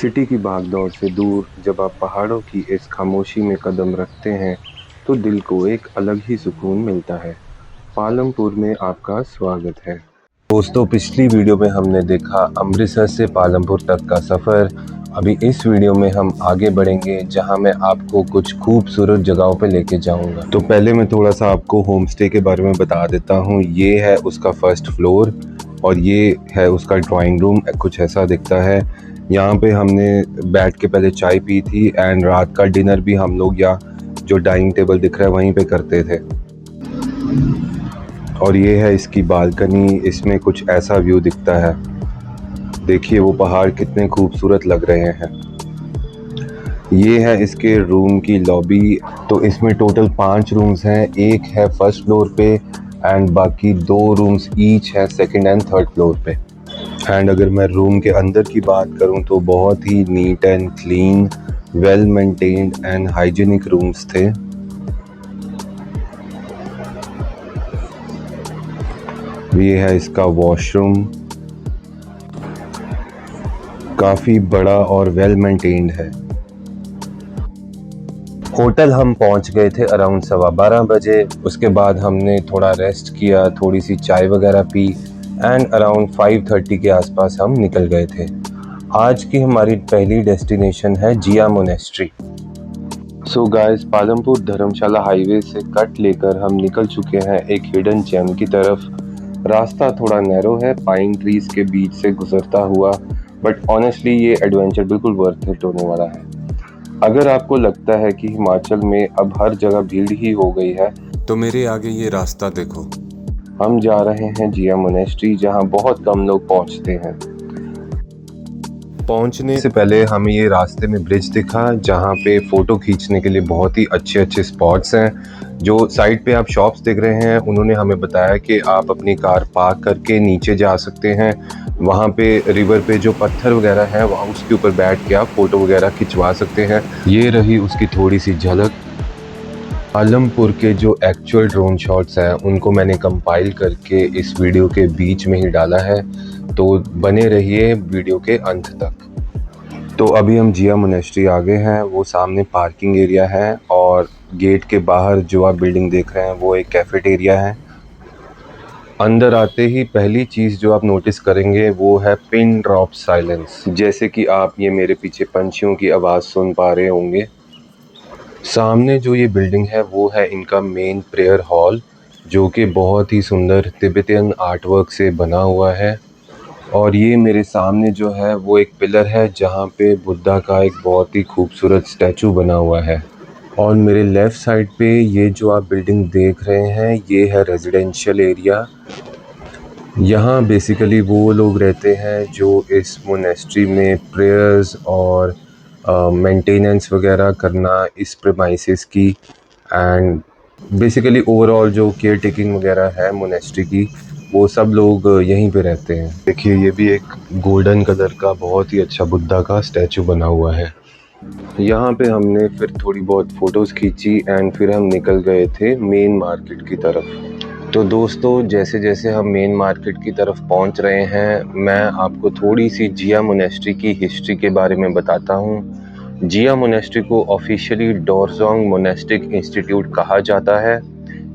City की भागदौड़ से दूर जब आप पहाड़ों की इस खामोशी में कदम रखते हैं तो दिल को एक अलग ही सुकून मिलता है। पालमपुर में आपका स्वागत है। दोस्तों, पिछली वीडियो में हमने देखा अमृतसर से पालमपुर तक का सफ़र। अभी इस वीडियो में हम आगे बढ़ेंगे जहां मैं आपको कुछ खूबसूरत जगहों पे लेके जाऊंगा। तो पहले मैं थोड़ा सा आपको होम स्टे के बारे में बता देता हूं। ये है उसका फर्स्ट फ्लोर और ये है उसका ड्राइंग रूम। कुछ ऐसा दिखता है। यहाँ पे हमने बैठ के पहले चाय पी थी एंड रात का डिनर भी हम लोग यहाँ जो डाइनिंग टेबल दिख रहा है वहीं पे करते थे। और ये है इसकी बालकनी। इसमें कुछ ऐसा व्यू दिखता है। देखिए वो पहाड़ कितने खूबसूरत लग रहे हैं। ये है इसके रूम की लॉबी। तो इसमें टोटल 5 रूम्स हैं। एक है फर्स्ट फ्लोर पे एंड बाकी 2 रूम्स ईच है सेकंड एंड थर्ड फ्लोर पे। एंड अगर मैं रूम के अंदर की बात करूं तो बहुत ही neat and clean, well maintained and hygienic rooms थे। ये है इसका वॉशरूम, काफ़ी बड़ा और वेल मेंटेन्ड है। होटल हम पहुंच गए थे अराउंड 12:15 बजे। उसके बाद हमने थोड़ा रेस्ट किया, थोड़ी सी चाय वगैरह पी एंड अराउंड 5:30 के आसपास हम निकल गए थे। आज की हमारी पहली डेस्टिनेशन है जिया मोनेस्ट्री। सो गाइस, पालमपुर धर्मशाला हाईवे से कट लेकर हम निकल चुके हैं एक हिडन जेम की तरफ। रास्ता थोड़ा नैरो है, पाइन ट्रीज के बीच से गुजरता हुआ, बट ऑनेस्टली ये एडवेंचर बिल्कुल वर्थ इट होने वाला है। अगर आपको लगता है कि हिमाचल में अब हर जगह भीड़ ही हो गई है तो मेरे आगे ये रास्ता देखो। हम जा रहे हैं जिया मोनेस्ट्री, जहां बहुत कम लोग पहुंचते हैं। पहुंचने से पहले हमें ये रास्ते में ब्रिज दिखा जहां पे फ़ोटो खींचने के लिए बहुत ही अच्छे अच्छे स्पॉट्स हैं। जो साइड पे आप शॉप्स देख रहे हैं, उन्होंने हमें बताया कि आप अपनी कार पार्क करके नीचे जा सकते हैं। वहाँ पे रिवर पे जो पत्थर वगैरह हैं वहाँ उसके ऊपर बैठ के आप फ़ोटो वगैरह खिंचवा सकते हैं। ये रही उसकी थोड़ी सी झलक। पालमपुर के जो एक्चुअल ड्रोन शॉट्स हैं उनको मैंने कंपाइल करके इस वीडियो के बीच में ही डाला है, तो बने रहिए वीडियो के अंत तक। तो अभी हम जिया मोनेस्ट्री आ गए हैं। वो सामने पार्किंग एरिया है और गेट के बाहर जो आप बिल्डिंग देख रहे हैं वो एक कैफेटेरिया है। अंदर आते ही पहली चीज़ जो आप नोटिस करेंगे वो है पिन ड्रॉप साइलेंस। जैसे कि आप ये मेरे पीछे पंछियों की आवाज़ सुन पा रहे होंगे। सामने जो ये बिल्डिंग है वो है इनका मेन प्रेयर हॉल, जो कि बहुत ही सुंदर तिब्बतियन आर्टवर्क से बना हुआ है। और ये मेरे सामने जो है वो एक पिलर है जहाँ पे बुद्धा का एक बहुत ही खूबसूरत स्टैचू बना हुआ है। और मेरे लेफ़्ट साइड पे ये जो आप बिल्डिंग देख रहे हैं ये है रेजिडेंशियल एरिया। यहाँ बेसिकली वो लोग रहते हैं जो इस मोनेस्ट्री में प्रेयर्स और मेंटेनेंस वगैरह करना इस प्रेमाइसेस की एंड बेसिकली ओवरऑल जो केयर टेकिंग वगैरह है मोनेस्ट्री की, वो सब लोग यहीं पे रहते हैं। देखिए ये भी एक गोल्डन कलर का बहुत ही अच्छा बुद्धा का स्टैचू बना हुआ है। यहाँ पे हमने फिर थोड़ी बहुत फ़ोटोज़ खींची एंड फिर हम निकल गए थे मेन मार्केट की तरफ। तो दोस्तों, जैसे जैसे हम मेन मार्केट की तरफ पहुँच रहे हैं, मैं आपको थोड़ी सी जिया मोनेस्ट्री की हिस्ट्री के बारे में बताता हूँ। जिया मोनेस्ट्री को ऑफिशियली डोरजोंग मोनेस्टिक इंस्टीट्यूट कहा जाता है।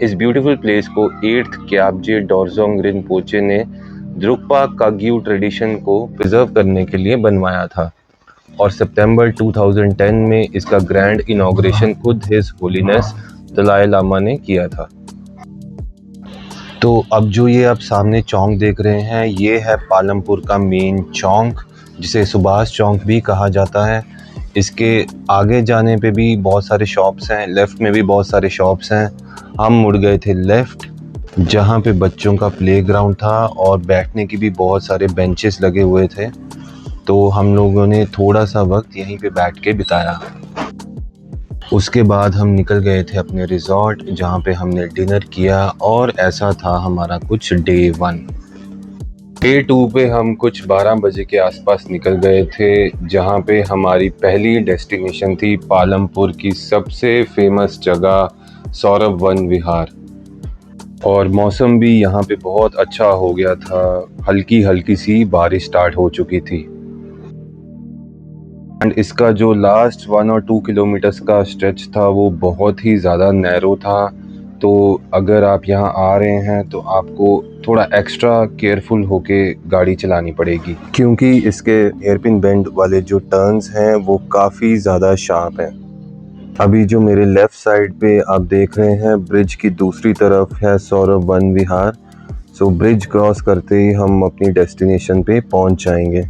इस ब्यूटीफुल प्लेस को 8th ग्याब्जे डोरजोंग रिनपोचे ने द्रुक्पा काग्यू ट्रेडिशन को प्रिजर्व करने के लिए बनवाया था और सितंबर 2010 में इसका ग्रैंड इनॉग्रेशन खुद हिज होलीनेस दलाई लामा ने किया था। तो अब जो ये आप सामने चौक देख रहे हैं ये है पालमपुर का मेन चौक, जिसे सुभाष चौक भी कहा जाता है। इसके आगे जाने पे भी बहुत सारे शॉप्स हैं, लेफ़्ट में भी बहुत सारे शॉप्स हैं। हम मुड़ गए थे लेफ़्ट, जहाँ पे बच्चों का प्लेग्राउंड था और बैठने की भी बहुत सारे बेंचेस लगे हुए थे। तो हम लोगों ने थोड़ा सा वक्त यहीं पे बैठ के बिताया। उसके बाद हम निकल गए थे अपने रिज़ॉर्ट, जहाँ पे हमने डिनर किया और ऐसा था हमारा कुछ डे 1। डे 2 पे हम कुछ 12 बजे के आसपास निकल गए थे, जहाँ पे हमारी पहली डेस्टिनेशन थी पालमपुर की सबसे फेमस जगह सौरभ वन विहार। और मौसम भी यहाँ पे बहुत अच्छा हो गया था, हल्की हल्की सी बारिश स्टार्ट हो चुकी थी। एंड इसका जो लास्ट 1 और 2 किलोमीटर्स का स्ट्रेच था वो बहुत ही ज़्यादा नैरो था। तो अगर आप यहाँ आ रहे हैं तो आपको थोड़ा एक्स्ट्रा केयरफुल होके गाड़ी चलानी पड़ेगी, क्योंकि इसके हेयरपिन बेंड वाले जो टर्न्स हैं वो काफ़ी ज़्यादा शार्प हैं। अभी जो मेरे लेफ़्ट साइड पे आप देख रहे हैं, ब्रिज की दूसरी तरफ है सौरभ वन विहार। सो ब्रिज क्रॉस करते ही हम अपनी डेस्टिनेशन पे पहुंच जाएंगे।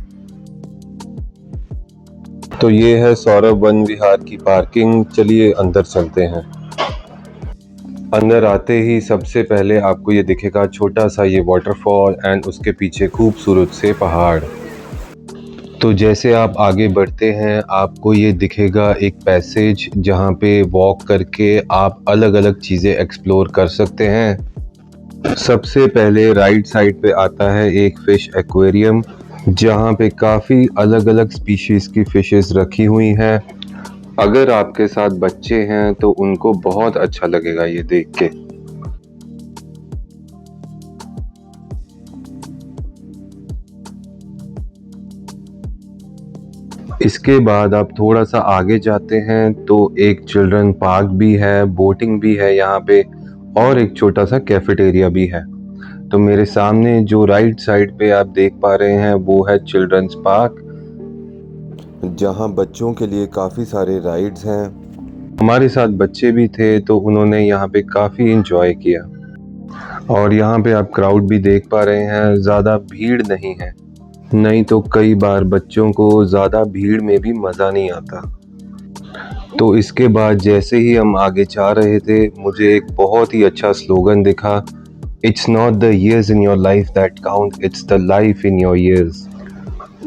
तो ये है सौरभ वन विहार की पार्किंग। चलिए अंदर चलते हैं। अंदर आते ही सबसे पहले आपको ये दिखेगा छोटा सा ये वाटरफॉल एंड उसके पीछे खूबसूरत से पहाड़। तो जैसे आप आगे बढ़ते हैं आपको ये दिखेगा एक पैसेज, जहाँ पे वॉक करके आप अलग अलग चीज़ें एक्सप्लोर कर सकते हैं। सबसे पहले राइट साइड पे आता है एक फ़िश एक्वेरियम, जहाँ पे काफ़ी अलग अलग स्पीशीज़ की फ़िशेस रखी हुई हैं। अगर आपके साथ बच्चे हैं तो उनको बहुत अच्छा लगेगा ये देख के। इसके बाद आप थोड़ा सा आगे जाते हैं तो एक चिल्ड्रन पार्क भी है, बोटिंग भी है यहाँ पे, और एक छोटा सा कैफेटेरिया भी है। तो मेरे सामने जो राइट साइड पे आप देख पा रहे हैं वो है चिल्ड्रंस पार्क, जहाँ बच्चों के लिए काफ़ी सारे राइड्स हैं। हमारे साथ बच्चे भी थे तो उन्होंने यहाँ पे काफ़ी इंजॉय किया। और यहाँ पे आप क्राउड भी देख पा रहे हैं, ज़्यादा भीड़ नहीं है। नहीं तो कई बार बच्चों को ज़्यादा भीड़ में भी मज़ा नहीं आता। तो इसके बाद जैसे ही हम आगे जा रहे थे, मुझे एक बहुत ही अच्छा स्लोगन दिखा, it's not the years in your life that count, it's the life in your ears.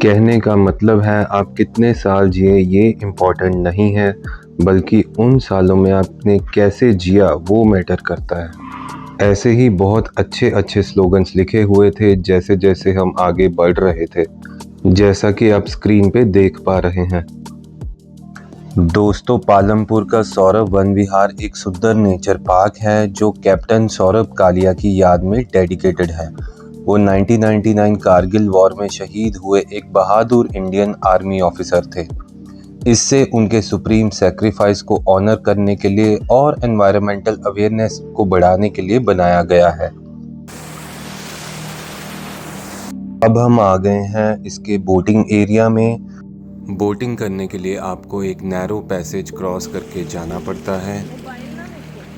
कहने का मतलब है आप कितने साल जिए ये इम्पोर्टेंट नहीं है, बल्कि उन सालों में आपने कैसे जिया वो मैटर करता है। ऐसे ही बहुत अच्छे अच्छे स्लोगन्स लिखे हुए थे जैसे जैसे हम आगे बढ़ रहे थे, जैसा कि आप स्क्रीन पे देख पा रहे हैं। दोस्तों, पालमपुर का सौरभ वन विहार एक सुंदर नेचर पार्क है जो कैप्टन सौरभ कालिया की याद में डेडिकेटेड है। वो 1999 कारगिल वॉर में शहीद हुए एक बहादुर इंडियन आर्मी ऑफिसर थे। इससे उनके सुप्रीम सेक्रीफाइस को ऑनर करने के लिए और एनवायरमेंटल अवेयरनेस को बढ़ाने के लिए बनाया गया है। अब हम आ गए हैं इसके बोटिंग एरिया में। बोटिंग करने के लिए आपको एक नैरो पैसेज क्रॉस करके जाना पड़ता है।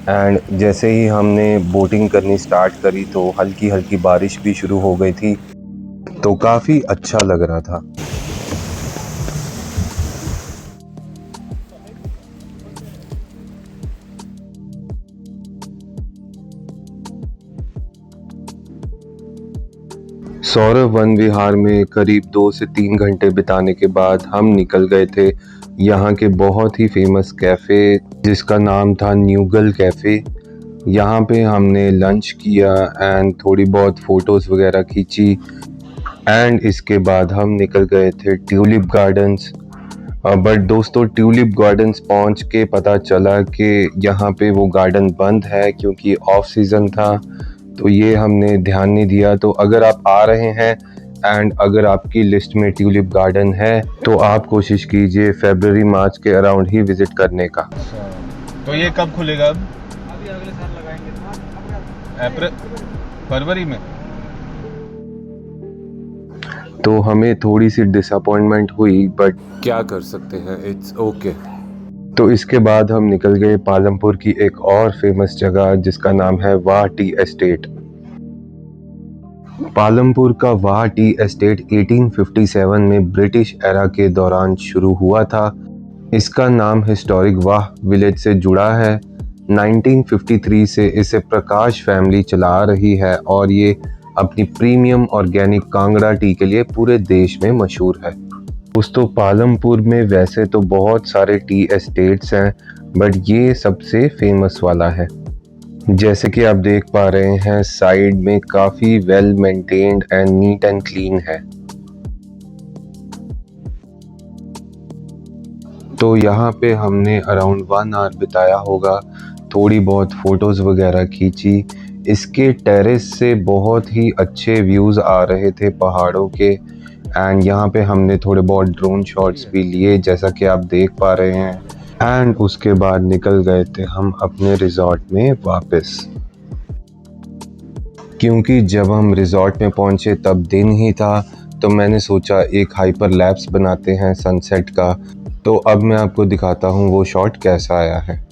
एंड जैसे ही हमने बोटिंग करनी स्टार्ट करी तो हल्की हल्की बारिश भी शुरू हो गई थी, तो काफ़ी अच्छा लग रहा था। सौरभ वन विहार में करीब 2 से 3 घंटे बिताने के बाद हम निकल गए थे यहाँ के बहुत ही फेमस कैफ़े, जिसका नाम था न्यूगल कैफ़े। यहाँ पे हमने लंच किया एंड थोड़ी बहुत फ़ोटोज़ वगैरह खींची एंड इसके बाद हम निकल गए थे ट्यूलिप गार्डन्स। बट दोस्तों, ट्यूलिप गार्डन्स पहुँच के पता चला कि यहाँ पे वो गार्डन बंद है क्योंकि ऑफ सीज़न था। तो ये हमने ध्यान नहीं दिया। तो अगर आप आ रहे हैं एंड अगर आपकी लिस्ट में ट्यूलिप गार्डन है तो आप कोशिश कीजिए फरवरी मार्च के अराउंड ही विज़िट करने का। तो ये कब खुलेगा? अब अभी अगले साल लगाएंगे, अप्रैल फरवरी में। तो हमें थोड़ी सी डिसअपॉइंटमेंट हुई, बट क्या कर सकते हैं, इट्स ओके। तो इसके बाद हम निकल गए पालमपुर की एक और फेमस जगह जिसका नाम है वाह टी एस्टेट। पालमपुर का वाह टी एस्टेट 1857 में ब्रिटिश एरा के दौरान शुरू हुआ था। इसका नाम हिस्टोरिक वाह विलेज से जुड़ा है। 1953 से इसे प्रकाश फैमिली चला रही है और ये अपनी प्रीमियम ऑर्गेनिक कांगड़ा टी के लिए पूरे देश में मशहूर है। दोस्तों, पालमपुर में वैसे तो बहुत सारे टी एस्टेट्स हैं, बट ये सबसे फेमस वाला है। जैसे कि आप देख पा रहे हैं, साइड में काफ़ी well maintained and NEET and clean है। तो यहाँ पे हमने अराउंड 1 आवर बिताया होगा, थोड़ी बहुत फ़ोटोज़ वगैरह खींची। इसके टेरेस से बहुत ही अच्छे व्यूज़ आ रहे थे पहाड़ों के एंड यहाँ पे हमने थोड़े बहुत ड्रोन शॉट्स भी लिए जैसा कि आप देख पा रहे हैं। एंड उसके बाद निकल गए थे हम अपने रिजॉर्ट में वापस, क्योंकि जब हम रिजॉर्ट में पहुंचे तब दिन ही था, तो मैंने सोचा एक हाइपर लैप्स बनाते हैं सनसेट का। तो अब मैं आपको दिखाता हूँ वो शॉट कैसा आया है।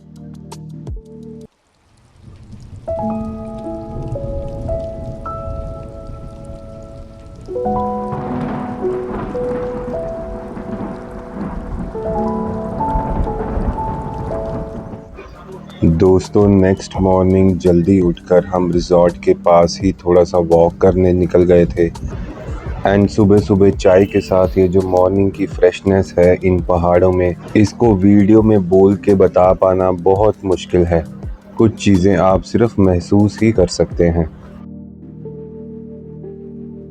दोस्तों नेक्स्ट मॉर्निंग जल्दी उठकर हम रिजॉर्ट के पास ही थोड़ा सा वॉक करने निकल गए थे। एंड सुबह सुबह चाय के साथ ये जो मॉर्निंग की फ्रेशनेस है इन पहाड़ों में, इसको वीडियो में बोल के बता पाना बहुत मुश्किल है। कुछ चीज़ें आप सिर्फ महसूस ही कर सकते हैं।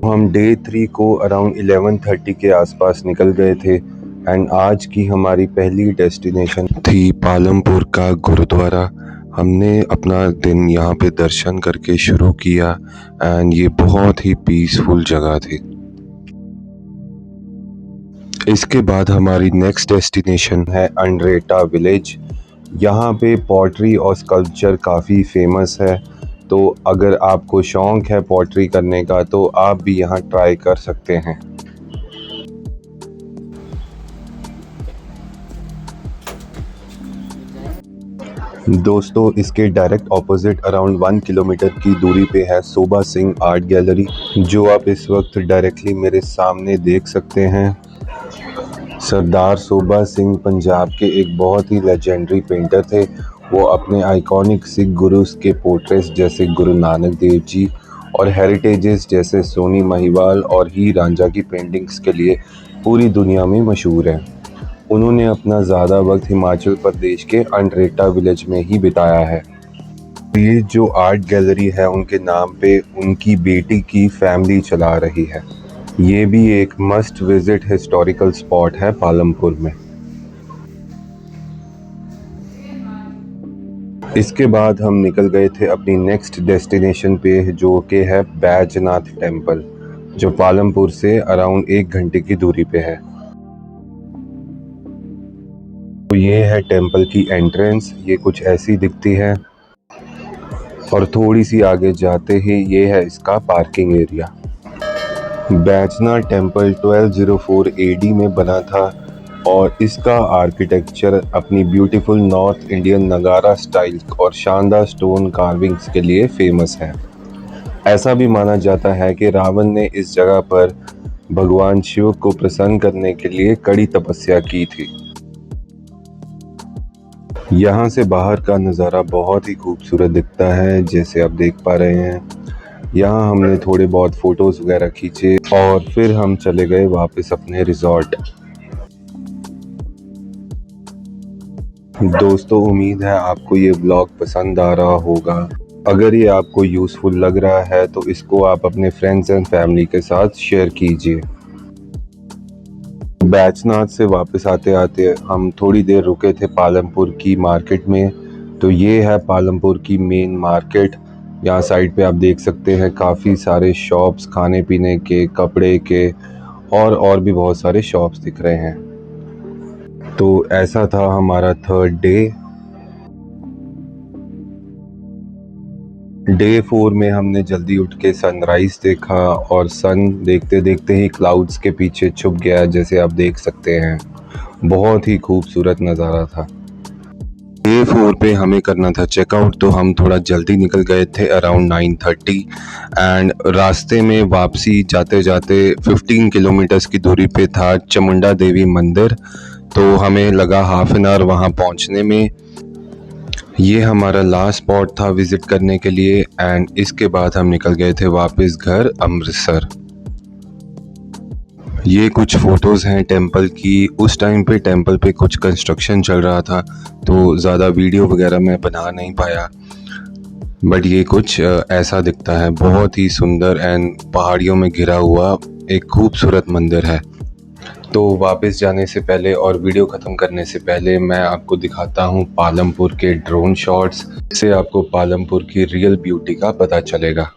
हम डे 3 को अराउंड 11:30 के आसपास निकल गए थे। एंड आज की हमारी पहली डेस्टिनेशन थी पालमपुर का गुरुद्वारा। हमने अपना दिन यहाँ पे दर्शन करके शुरू किया एंड ये बहुत ही पीसफुल जगह थी। इसके बाद हमारी नेक्स्ट डेस्टिनेशन है अंड्रेटा विलेज। यहाँ पे पॉटरी और स्कल्पचर काफ़ी फेमस है, तो अगर आपको शौक़ है पॉटरी करने का तो आप भी यहाँ ट्राई कर सकते हैं। दोस्तों इसके डायरेक्ट ऑपोजिट अराउंड 1 किलोमीटर की दूरी पे है सोबा सिंह आर्ट गैलरी, जो आप इस वक्त डायरेक्टली मेरे सामने देख सकते हैं। सरदार सोबा सिंह पंजाब के एक बहुत ही लेजेंडरी पेंटर थे। वो अपने आइकॉनिक सिख गुरुस के पोर्ट्रेट्स जैसे गुरु नानक देव जी और हेरिटेजेस जैसे सोनी महिवाल और ही रांझा की पेंटिंग्स के लिए पूरी दुनिया में मशहूर हैं। उन्होंने अपना ज़्यादा वक्त हिमाचल प्रदेश के अंड्रेटा विलेज में ही बिताया है। ये जो आर्ट गैलरी है उनके नाम पे उनकी बेटी की फैमिली चला रही है। ये भी एक मस्ट विजिट हिस्टोरिकल स्पॉट है पालमपुर में। इसके बाद हम निकल गए थे अपनी नेक्स्ट डेस्टिनेशन पे, जो कि है बैजनाथ टेम्पल, जो पालमपुर से अराउंड 1 घंटे की दूरी पे है। तो ये है टेम्पल की एंट्रेंस, ये कुछ ऐसी दिखती है और थोड़ी सी आगे जाते ही ये है इसका parking area. Baijnath temple 1204 AD में बना था और इसका आर्किटेक्चर अपनी ब्यूटीफुल नॉर्थ इंडियन नगारा स्टाइल और शानदार स्टोन कार्विंग्स के लिए फेमस है। ऐसा भी माना जाता है कि रावण ने इस जगह पर भगवान शिव को प्रसन्न करने के लिए कड़ी तपस्या की थी। यहाँ से बाहर का नज़ारा बहुत ही खूबसूरत दिखता है, जैसे आप देख पा रहे हैं। यहाँ हमने थोड़े बहुत फ़ोटोज़ वगैरह खींचे और फिर हम चले गए वापस अपने रिजॉर्ट। दोस्तों उम्मीद है आपको ये व्लॉग पसंद आ रहा होगा। अगर ये आपको यूज़फुल लग रहा है तो इसको आप अपने फ्रेंड्स एंड फैमिली के साथ शेयर कीजिए। बैजनाथ से वापस आते आते हम थोड़ी देर रुके थे पालमपुर की मार्केट में। तो ये है पालमपुर की मेन मार्केट। यहाँ साइड पे आप देख सकते हैं काफ़ी सारे शॉप्स, खाने पीने के, कपड़े के और भी बहुत सारे शॉप्स दिख रहे हैं। तो ऐसा था हमारा 3rd डे 4 में हमने जल्दी उठ के सनराइज़ देखा और सन देखते देखते ही क्लाउड्स के पीछे छुप गया, जैसे आप देख सकते हैं। बहुत ही खूबसूरत नज़ारा था। डे 4 पे हमें करना था चेकआउट, तो हम थोड़ा जल्दी निकल गए थे अराउंड 9:30 एंड रास्ते में वापसी जाते जाते 15 किलोमीटर्स की दूरी पे था चामुंडा देवी मंदिर। तो हमें लगा हाफ एन आवर वहाँ पहुँचने में। ये हमारा लास्ट स्पॉट था विज़िट करने के लिए एंड इसके बाद हम निकल गए थे वापस घर अमृतसर। ये कुछ फ़ोटोज़ हैं टेंपल की। उस टाइम पे टेंपल पे कुछ कंस्ट्रक्शन चल रहा था, तो ज़्यादा वीडियो वगैरह मैं बना नहीं पाया, बट ये कुछ ऐसा दिखता है। बहुत ही सुंदर एंड पहाड़ियों में घिरा हुआ एक खूबसूरत मंदिर है। तो वापस जाने से पहले और वीडियो ख़त्म करने से पहले मैं आपको दिखाता हूँ पालमपुर के ड्रोन शॉट्स, जिससे आपको पालमपुर की रियल ब्यूटी का पता चलेगा।